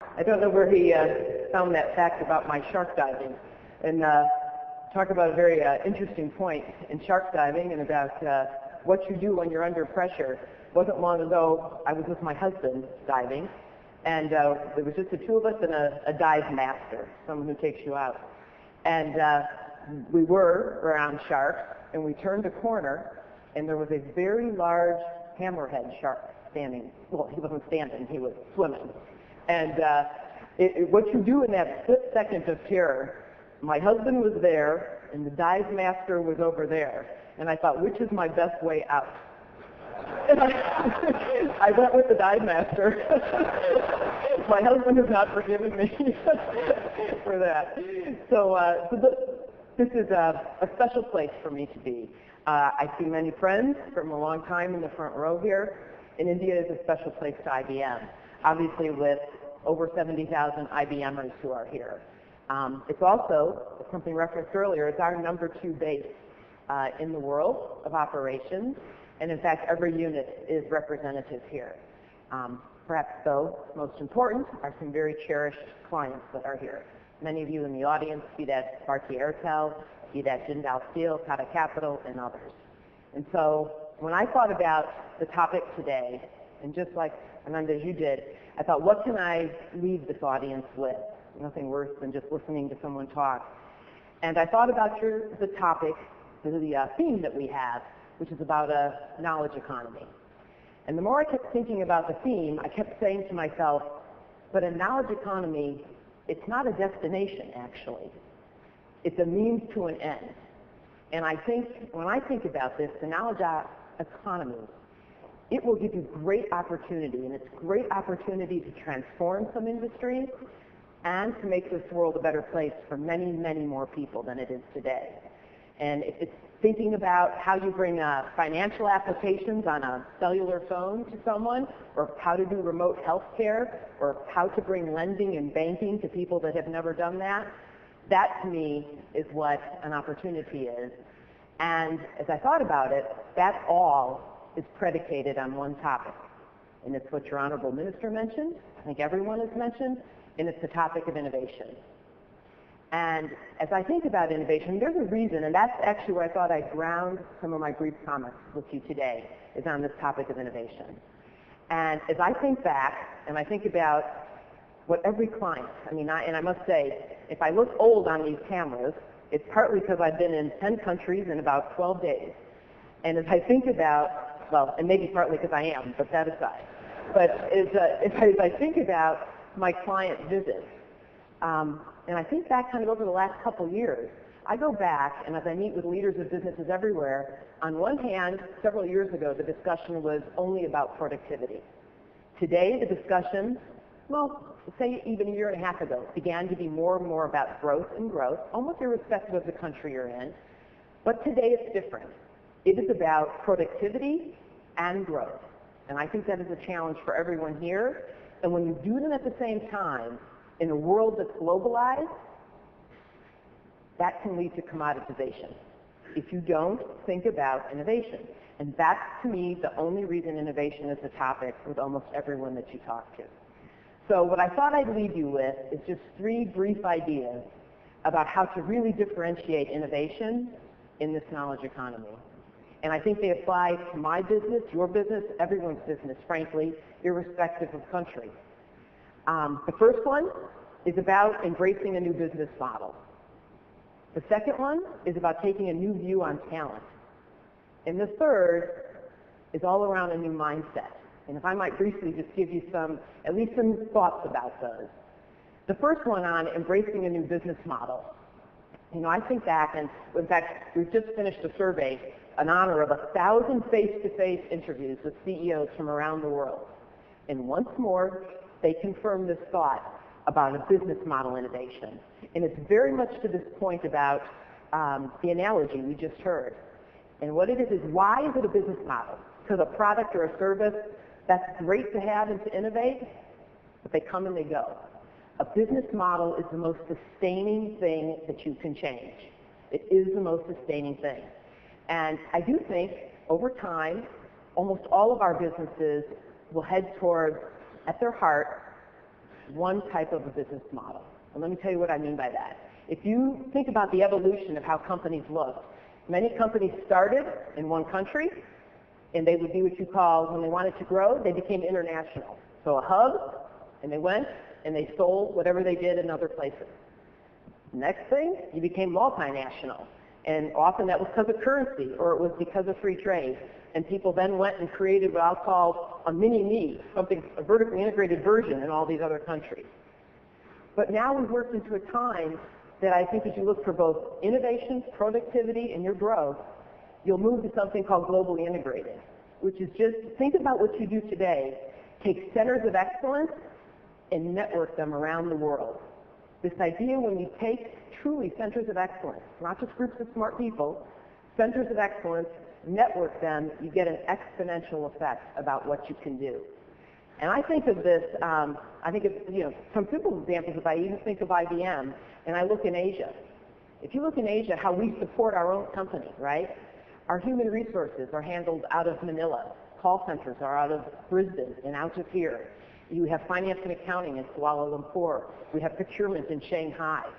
I don't know where he found that fact about my shark diving. And talk about a very interesting point in shark diving and about what you do when you're under pressure. It wasn't long ago, I was with my husband diving, and there was just the two of us and a dive master, someone who takes you out. And we were around sharks, and we turned a corner, and there was a very large hammerhead shark standing. Well, he wasn't standing, he was swimming. And what you do in that split second of terror, my husband was there, and the dive master was over there. And I thought, which is my best way out? And I went with the dive master. My husband has not forgiven me for that. So, this is a special place for me to be. I see many friends from a long time in the front row here, and India is a special place to IBM, obviously with over 70,000 IBMers who are here. It's also, something referenced earlier, it's our #2 base in the world of operations, and in fact every unit is representative here. Perhaps though, most important are some very cherished clients that are here. Many of you in the audience, be that Bharti Airtel, be that Jindal Steel, Tata Capital, and others. And so when I thought about the topic today, and just like Ananda, as you did, I thought, what can I leave this audience with? Nothing worse than just listening to someone talk. And I thought about the topic, the theme that we have, which is about a knowledge economy. And the more I kept thinking about the theme, I kept saying to myself, but a knowledge economy, it's not a destination, actually. It's a means to an end. And I think, when I think about this, the knowledge economy, it will give you great opportunity, and it's great opportunity to transform some industries and to make this world a better place for many, many more people than it is today. And if it's thinking about how you bring financial applications on a cellular phone to someone, or how to do remote health care, or how to bring lending and banking to people that have never done that, that to me is what an opportunity is. And as I thought about it, that all is predicated on one topic. And it's what your Honorable Minister mentioned, I think everyone has mentioned, and it's the topic of innovation. And as I think about innovation, there's a reason, and that's actually where I thought I'd ground some of my brief comments with you today, is on this topic of innovation. And as I think back, and I think about what every client, and I must say, if I look old on these cameras, it's partly because I've been in 10 countries in about 12 days. And as I think about, well, and maybe partly because I am, but that aside. But as I think about my client visits, and I think back kind of over the last couple years, I go back, and as I meet with leaders of businesses everywhere, on one hand, several years ago, the discussion was only about productivity. Today, the discussion, well, say even a year and a half ago, began to be more and more about growth and growth, almost irrespective of the country you're in. But today it's different. It is about productivity and growth. And I think that is a challenge for everyone here. And when you do them at the same time, in a world that's globalized, that can lead to commoditization if you don't think about innovation. And that's, to me, the only reason innovation is a topic with almost everyone that you talk to. So what I thought I'd leave you with is just 3 brief ideas about how to really differentiate innovation in this knowledge economy. And I think they apply to my business, your business, everyone's business, frankly, irrespective of country. The first one is about embracing a new business model. The second one is about taking a new view on talent. And the third is all around a new mindset. And if I might briefly just give you at least some thoughts about those. The first one on embracing a new business model. I think back, and in fact, we've just finished a survey in honor of 1,000 face-to-face interviews with CEOs from around the world. And once more, they confirm this thought about a business model innovation. And it's very much to this point about the analogy we just heard. And what it is why is it a business model? Because a product or a service, that's great to have and to innovate, but they come and they go. A business model is the most sustaining thing that you can change. It is the most sustaining thing. And I do think, over time, almost all of our businesses will head towards, at their heart, one type of a business model. And let me tell you what I mean by that. If you think about the evolution of how companies looked, many companies started in one country, and they would be what you call, when they wanted to grow, they became international. So a hub, and they went and they sold whatever they did in other places. Next thing, you became multinational. And often that was because of currency, or it was because of free trade. And people then went and created what I'll call a mini-me, something, a vertically integrated version in all these other countries. But now we've worked into a time that I think as you look for both innovation, productivity, and your growth, you'll move to something called globally integrated, which is just, think about what you do today. Take centers of excellence and network them around the world. This idea when you take truly centers of excellence, not just groups of smart people, centers of excellence, network them, you get an exponential effect about what you can do. And I think of this, I think of, some simple examples. If I even think of IBM, and I look in Asia. If you look in Asia, how we support our own company, right? Our human resources are handled out of Manila. Call centers are out of Brisbane and out of here. You have finance and accounting in Kuala Lumpur. We have procurement in Shanghai.